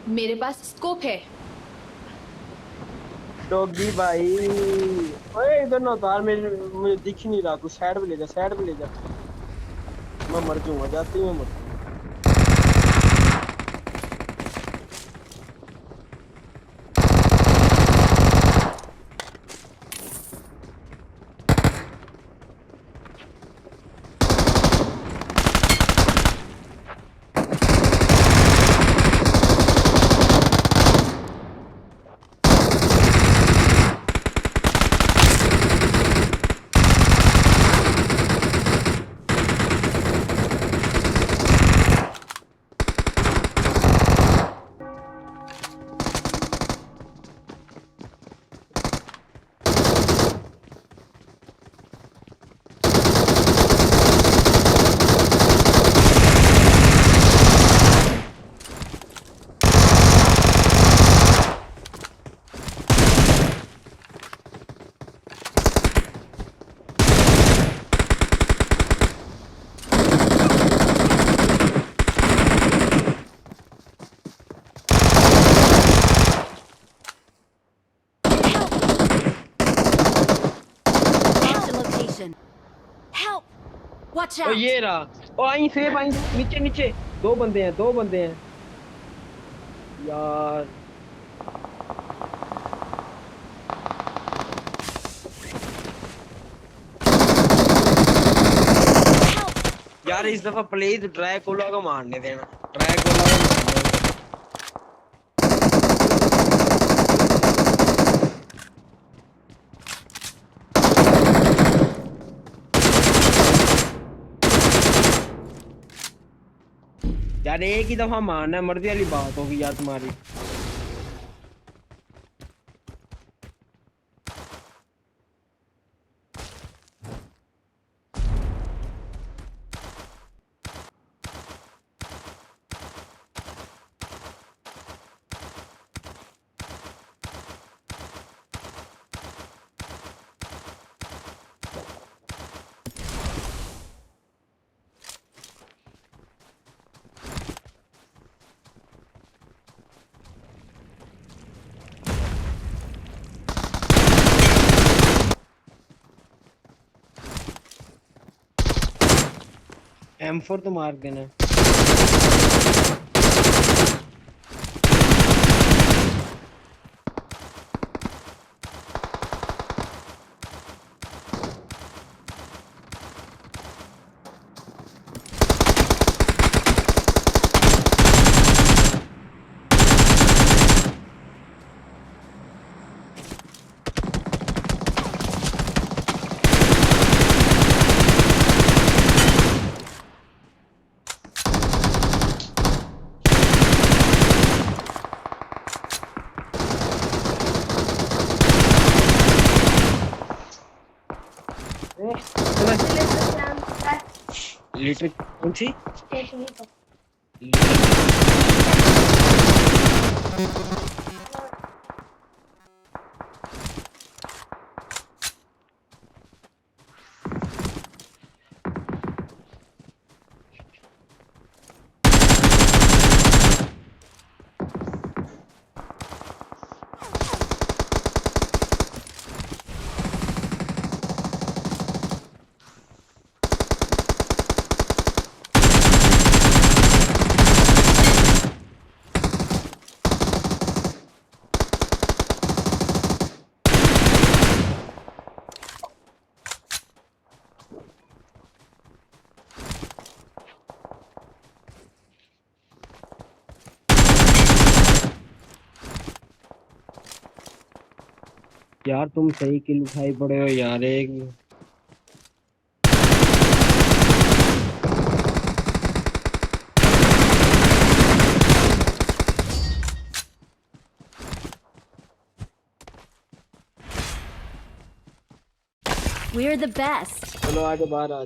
मेरे पास स्कोप है। डॉगी भाई। ओए इधर ना उतार, मेरे मुझे दिख ही नहीं रहा कुछ। साइड पे ले जा, साइड पे ले जा। मैं मर जाऊंगा, जाते ही मैं मर जाऊंगा। Marked a location. Help! Watch O out! ये रहा। ओ आई सेफ, आई नीचे नीचे। दो बंदे हैं, दो बंदे हैं यार। यार इस दफा प्लीज ड्रैकुला को मारने देना। ड्रैकुला को मारने देना। यार एक ही दफा मारना है, मर्जी वाली बात होगी यार तुम्हारी। M4 तो मार देना। चला। लिटर कौन सी? यार तुम सही किल उठाई पड़े हो यार एक। We're the best. चलो आगे बाहर आ।